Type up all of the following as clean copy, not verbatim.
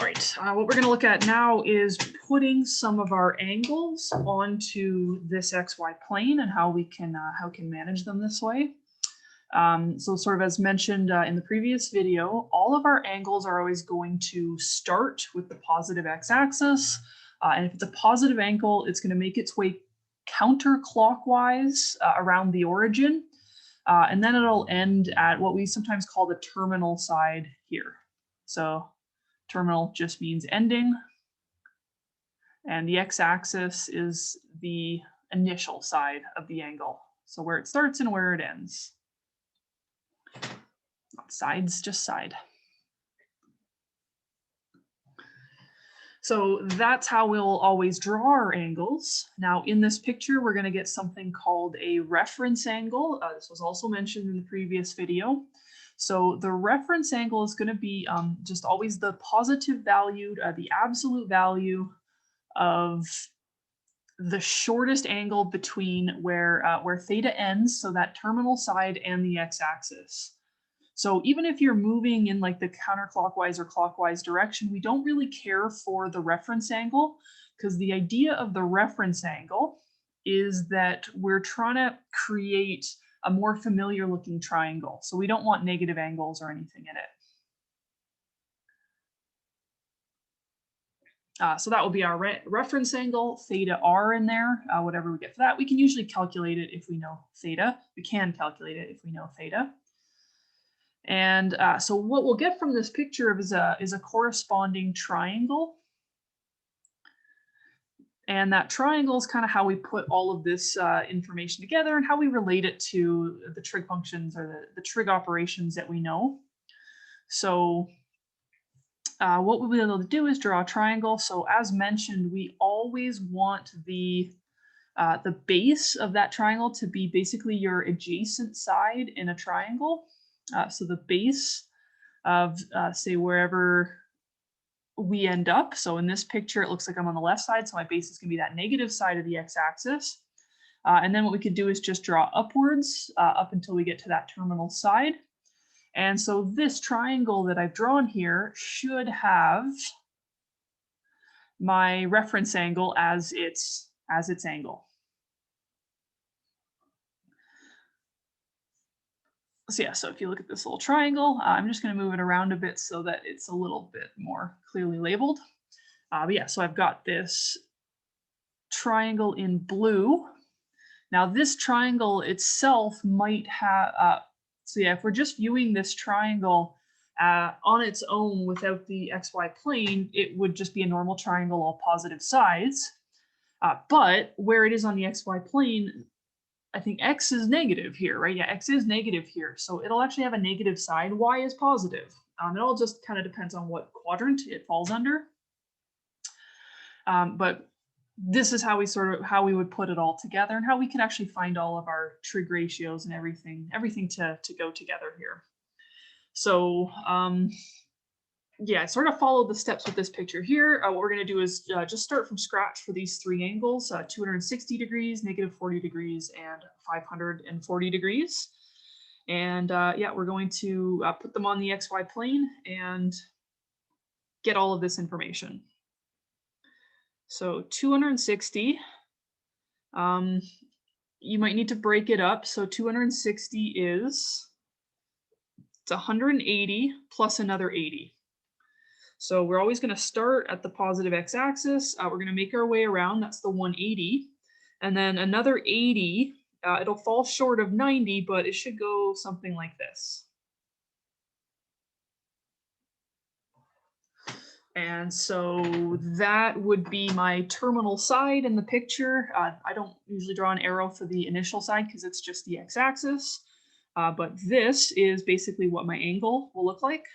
All right, what we're going to look at now is putting some of our angles onto this XY plane and how we can manage them this way. So sort of as mentioned in the previous video, all of our angles are always going to start with the positive x-axis. And if it's a positive angle, it's going to make its way counterclockwise around the origin. And then it'll end at what we sometimes call the terminal side here. So terminal just means ending, and the x-axis is the initial side of the angle. So where it starts and where it ends. Not sides, just side. So that's how we'll always draw our angles. Now in this picture, we're going to get something called a reference angle. This was also mentioned in the previous video. So the reference angle is going to be just always the positive value, the absolute value of the shortest angle between where theta ends, so that terminal side, and the x-axis. So even if you're moving in like the counterclockwise or clockwise direction, we don't really care for the reference angle, because the idea of the reference angle is that we're trying to create a more familiar looking triangle. So we don't want negative angles or anything in it. So that will be our reference angle, theta r in there, whatever we get for that. We can usually calculate it if we know theta. We can calculate it if we know theta. And so what we'll get from this picture is a corresponding triangle. And that triangle is kind of how we put all of this information together and how we relate it to the trig functions or the trig operations that we know. So what we'll be able to do is draw a triangle. So as mentioned, we always want the base of that triangle to be basically your adjacent side in a triangle. So the base of, say, wherever we end up. So in this picture, it looks like I'm on the left side, so my base is going to be that negative side of the x-axis. And then what we could do is just draw upwards up until we get to that terminal side. And so this triangle that I've drawn here should have my reference angle as its angle. So yeah, so if you look at this little triangle, I'm just going to move it around a bit so that it's a little bit more clearly labeled. But yeah, so I've got this triangle in blue. Now this triangle itself might have, so yeah, if we're just viewing this triangle on its own without the XY plane, it would just be a normal triangle, all positive sides. But where it is on the XY plane, I think x is negative here, right? Yeah, x is negative here. So it'll actually have a negative side. Y is positive. It all just kind of depends on what quadrant it falls under. But this is how we would put it all together and how we can actually find all of our trig ratios and everything to go together here. So yeah, sort of follow the steps with this picture here. What we're going to do is just start from scratch for these three angles, 260 degrees, -40 degrees, and 540 degrees. And yeah, we're going to put them on the XY plane and get all of this information. So 260, you might need to break it up. So 260 it's 180 plus another 80. So we're always going to start at the positive x-axis. We're going to make our way around. That's the 180. And then another 80. It'll fall short of 90, but it should go something like this. And so that would be my terminal side in the picture. I don't usually draw an arrow for the initial side because it's just the x-axis. But this is basically what my angle will look like.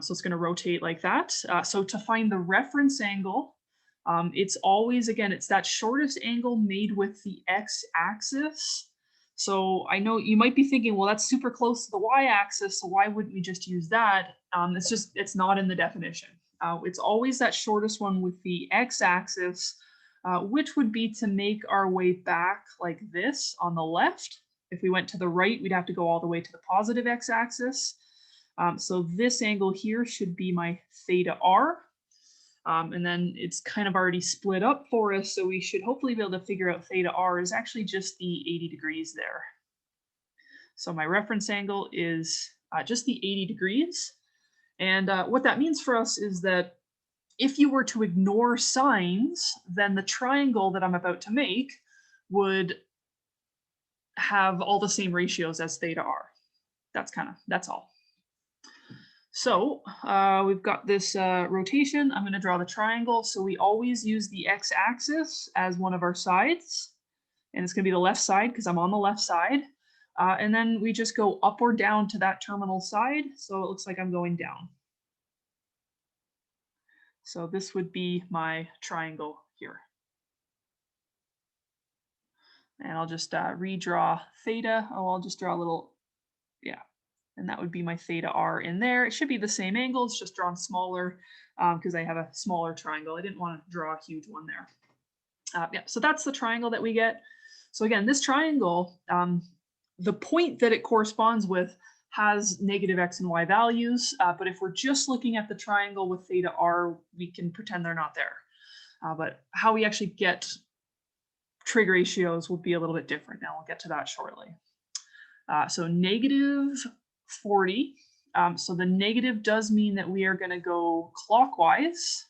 So it's going to rotate like that. So to find the reference angle, it's always, again, it's that shortest angle made with the x-axis. So I know you might be thinking, well, that's super close to the y-axis, so why wouldn't we just use that? It's not in the definition. It's always that shortest one with the x-axis, which would be to make our way back like this on the left. If we went to the right, we'd have to go all the way to the positive x-axis. So this angle here should be my theta r. And then it's kind of already split up for us, so we should hopefully be able to figure out theta r is actually just the 80 degrees there. So my reference angle is just the 80 degrees. And what that means for us is that if you were to ignore sines, then the triangle that I'm about to make would have all the same ratios as theta r. That's all. So we've got this rotation. I'm going to draw the triangle. So we always use the x-axis as one of our sides. And it's going to be the left side because I'm on the left side. And then we just go up or down to that terminal side. So it looks like I'm going down. So this would be my triangle here. And I'll just redraw theta. Oh, I'll just draw a little, yeah. And that would be my theta r in there. It should be the same angle, it's just drawn smaller because I have a smaller triangle. I didn't want to draw a huge one there. Yeah, so that's the triangle that we get. So again, this triangle, the point that it corresponds with has negative x and y values, but if we're just looking at the triangle with theta r, we can pretend they're not there. But how we actually get trig ratios will be a little bit different. Now we'll get to that shortly. So negative 40. So the negative does mean that we are going to go clockwise.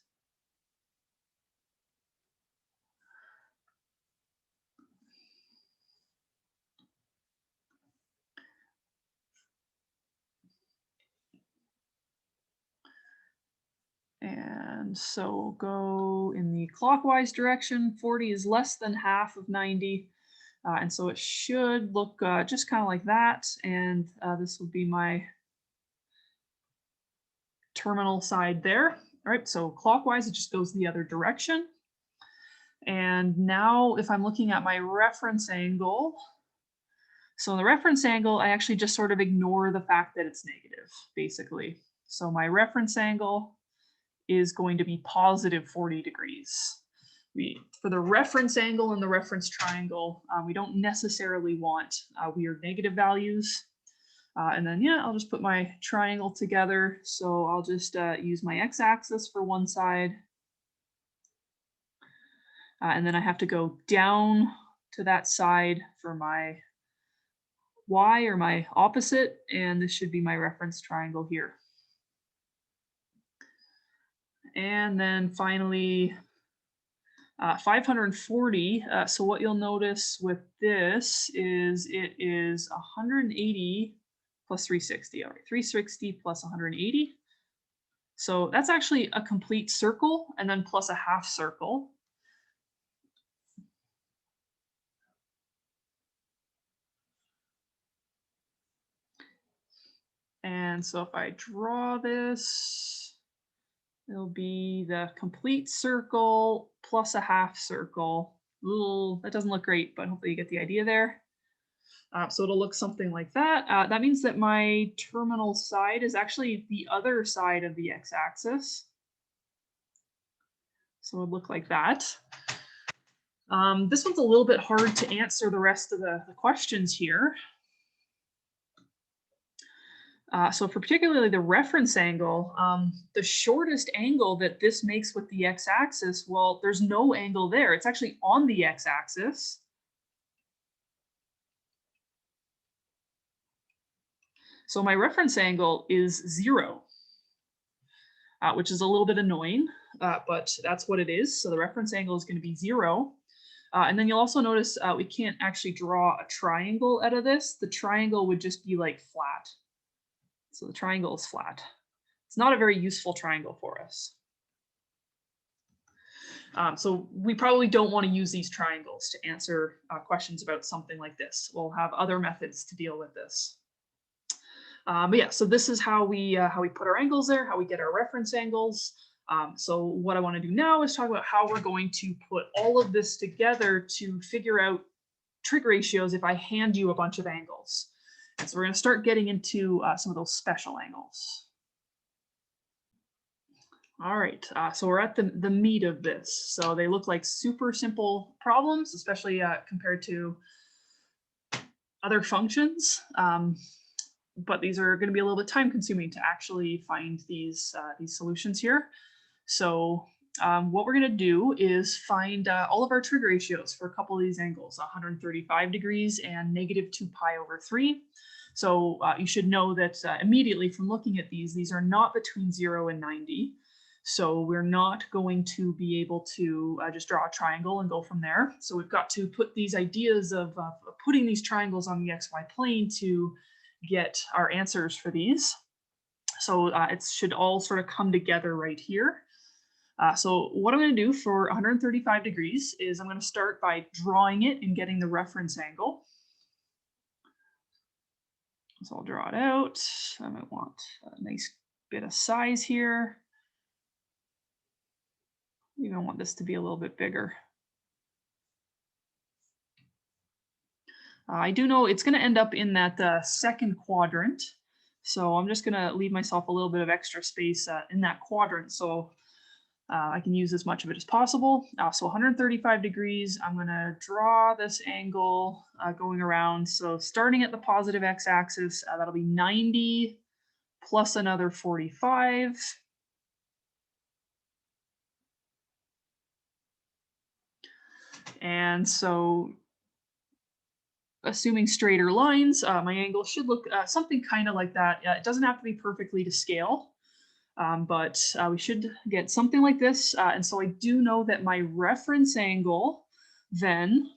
And so go in the clockwise direction. 40 is less than half of 90. And so it should look just kind of like that. And this will be my terminal side there. All right, so clockwise, it just goes the other direction. And now if I'm looking at my reference angle, so in the reference angle, I actually just sort of ignore the fact that it's negative, basically. So my reference angle is going to be positive 40 degrees. For the reference angle and the reference triangle, we don't necessarily want weird negative values. And then, yeah, I'll just put my triangle together. So I'll just use my x-axis for one side. And then I have to go down to that side for my y, or my opposite. And this should be my reference triangle here. And then finally, 540. So what you'll notice with this is it is 180 plus 360. All right, 360 plus 180. So that's actually a complete circle and then plus a half circle. And so if I draw this, it'll be the complete circle plus a half circle. Ooh, that doesn't look great, but hopefully you get the idea there. So it'll look something like that. That means that my terminal side is actually the other side of the x-axis. So it would look like that. This one's a little bit hard to answer the rest of the questions here. So for particularly the reference angle, the shortest angle that this makes with the x-axis, well, there's no angle there. It's actually on the x-axis. So my reference angle is 0, which is a little bit annoying, but that's what it is. So the reference angle is going to be 0. And then you'll also notice we can't actually draw a triangle out of this. The triangle would just be like flat. So the triangle is flat. It's not a very useful triangle for us. So we probably don't want to use these triangles to answer questions about something like this. We'll have other methods to deal with this. But yeah, so this is how we put our angles there, how we get our reference angles. So what I want to do now is talk about how we're going to put all of this together to figure out trig ratios if I hand you a bunch of angles. And so we're going to start getting into some of those special angles. All right, so we're at the meat of this. So they look like super simple problems, especially compared to other functions. but these are going to be a little bit time consuming to actually find these solutions here. So what we're going to do is find all of our trig ratios for a couple of these angles, 135 degrees and -2π/3. So you should know that immediately from looking at these are not between 0 and 90. So we're not going to be able to just draw a triangle and go from there. So we've got to put these ideas of putting these triangles on the XY plane to get our answers for these. So it should all sort of come together right here. So what I'm going to do for 135 degrees is I'm going to start by drawing it and getting the reference angle. So I'll draw it out. I might want a nice bit of size here. I even want this to be a little bit bigger. I do know it's going to end up in that second quadrant. So I'm just going to leave myself a little bit of extra space in that quadrant so I can use as much of it as possible. So 135 degrees, I'm going to draw this angle going around. So starting at the positive x-axis, that'll be 90 plus another 45. And so assuming straighter lines, my angle should look something kind of like that. It doesn't have to be perfectly to scale, but we should get something like this. And so I do know that my reference angle then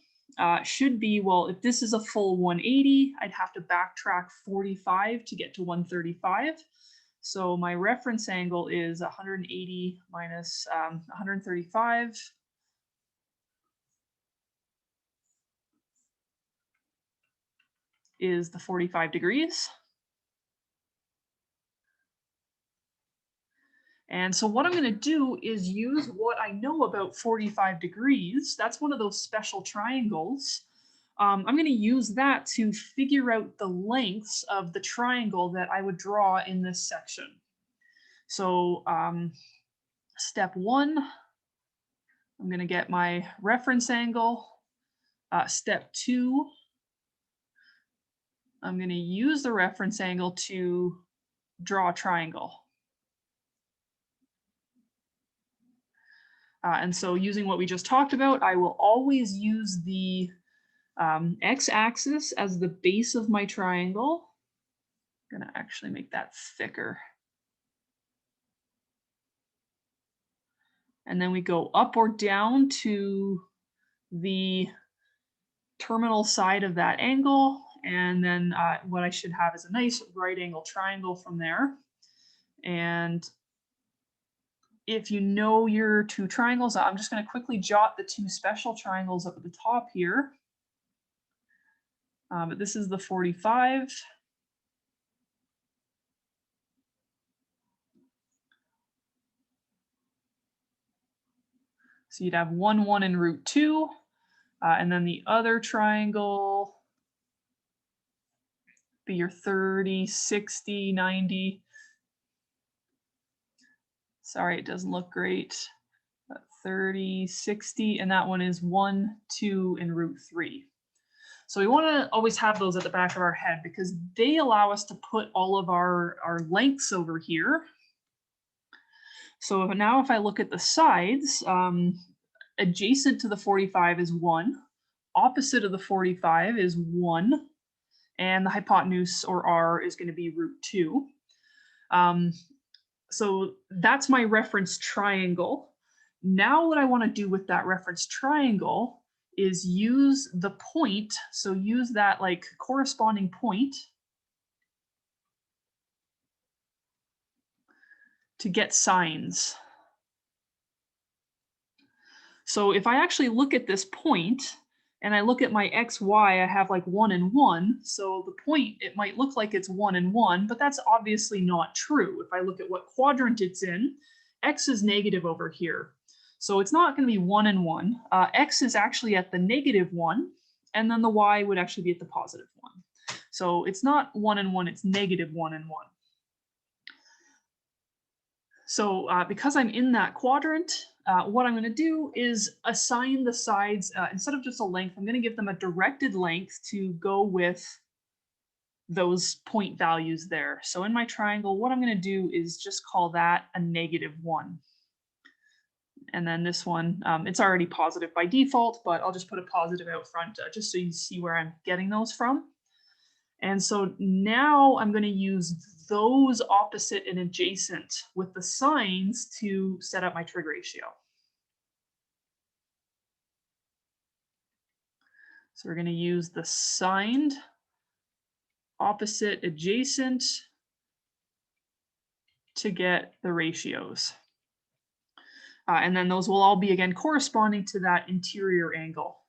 should be, well, if this is a full 180, I'd have to backtrack 45 to get to 135. So my reference angle is 180 minus 135. Is the 45 degrees. And so what I'm going to do is use what I know about 45 degrees. That's one of those special triangles. I'm going to use that to figure out the lengths of the triangle that I would draw in this section. So step one, I'm going to get my reference angle. Step two, I'm going to use the reference angle to draw a triangle. And so using what we just talked about, I will always use the x-axis as the base of my triangle. I'm going to actually make that thicker. And then we go up or down to the terminal side of that angle. And then what I should have is a nice right angle triangle from there. And if you know your two triangles, I'm just going to quickly jot the two special triangles up at the top here. But this is the 45. So you'd have 1, 1 and root 2. And then the other triangle be your 30, 60, 90. Sorry, it doesn't look great. 30, 60, and that one is 1, 2, and root 3. So we want to always have those at the back of our head because they allow us to put all of our lengths over here. So now if I look at the sides, adjacent to the 45 is 1, opposite of the 45 is 1, and the hypotenuse, or r, is going to be root 2. So that's my reference triangle. Now what I want to do with that reference triangle is use the point, so use that like corresponding point to get signs. So if I actually look at this point and I look at my xy, I have like 1 and 1. So the point, it might look like it's 1 and 1, but that's obviously not true. If I look at what quadrant it's in, x is negative over here. So it's not going to be 1 and 1. X is actually at the -1, and then the y would actually be at the +1. So it's not 1 and 1, it's -1 and 1. So because I'm in that quadrant, what I'm going to do is assign the sides, instead of just a length, I'm going to give them a directed length to go with those point values there. So in my triangle, what I'm going to do is just call that a -1. And then this one, it's already positive by default, but I'll just put a positive out front just so you see where I'm getting those from. And so now I'm going to use those opposite and adjacent with the signs to set up my trig ratio. So we're going to use the signed opposite adjacent to get the ratios. And then those will all be again corresponding to that interior angle.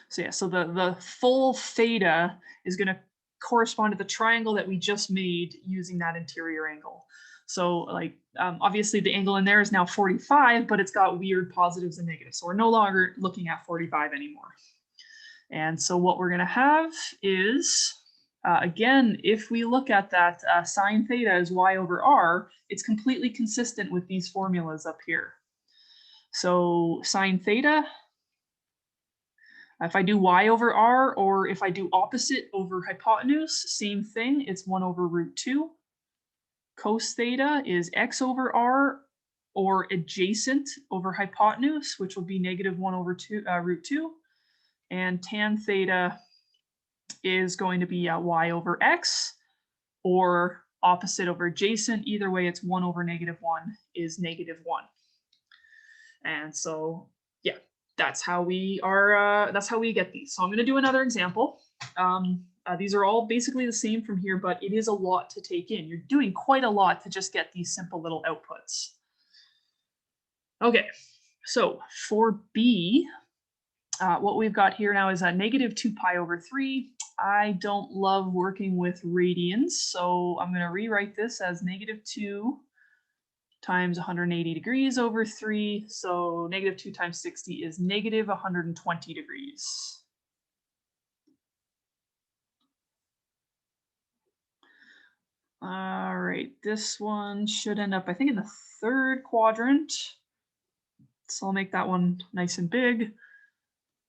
So yeah, so the full theta is going to correspond to the triangle that we just made using that interior angle. So like obviously the angle in there is now 45, but it's got weird positives and negatives. So we're no longer looking at 45 anymore. And so what we're going to have is, again, if we look at that sine theta as y over r, it's completely consistent with these formulas up here. So sine theta, if I do y over r, or if I do opposite over hypotenuse, same thing, it's 1 over √2. Cos theta is x over r, or adjacent over hypotenuse, which will be -1 over √2. And tan theta is going to be y over x, or opposite over adjacent. Either way, it's 1 over -1 is -1. And so, yeah, that's how we are. That's how we get these. So I'm going to do another example. These are all basically the same from here, but it is a lot to take in. You're doing quite a lot to just get these simple little outputs. Okay, so for B, what we've got here now is a -2 pi over 3. I don't love working with radians, so I'm going to rewrite this as -2 times 180 degrees over 3. So -2 times 60 is -120 degrees. All right, this one should end up, I think, in the third quadrant. So I'll make that one nice and big.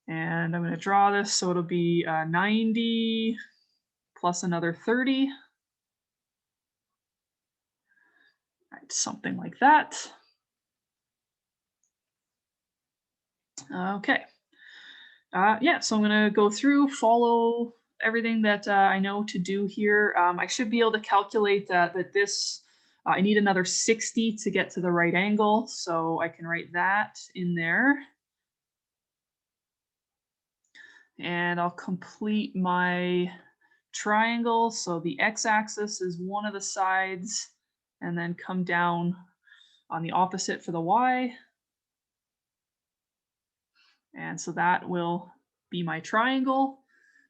And I'm going to draw this so it'll be 90 plus another 30. Right, something like that. Okay. Yeah, so I'm going to go through, follow everything that I know to do here. I should be able to calculate that this, I need another 60 to get to the right angle. So I can write that in there. And I'll complete my triangle. So the x-axis is one of the sides, and then come down on the opposite for the y. And so that will be my triangle.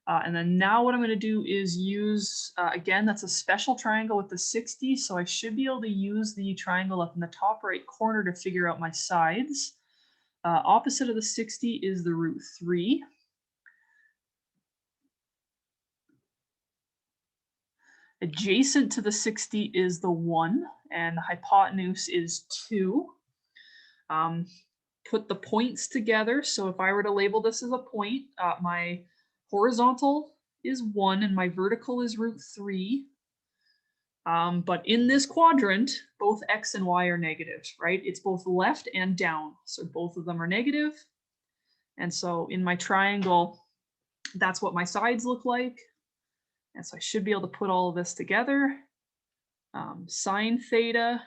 And then now what I'm going to do is use, again, that's a special triangle with the 60. So I should be able to use the triangle up in the top right corner to figure out my sides. Opposite of the 60 is the √3. Adjacent to the 60 is the 1, and the hypotenuse is 2. Put the points together. So if I were to label this as a point, my horizontal is 1 and my vertical is √3. But in this quadrant, both x and y are negative, right? It's both left and down. So both of them are negative. And so in my triangle, that's what my sides look like. And so I should be able to put all of this together. Sine theta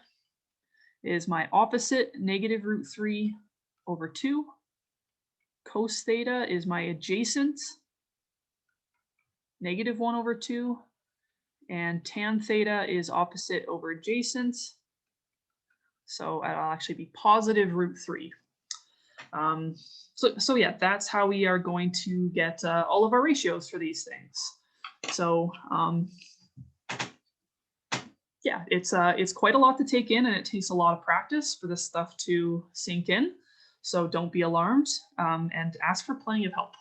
is my opposite, -√3 over 2. Cos theta is my adjacent, -1 over 2. And tan theta is opposite over adjacent. So it'll actually be positive √3. So yeah, that's how we are going to get all of our ratios for these things. So yeah, it's quite a lot to take in, and it takes a lot of practice for this stuff to sink in. So don't be alarmed, and ask for plenty of help.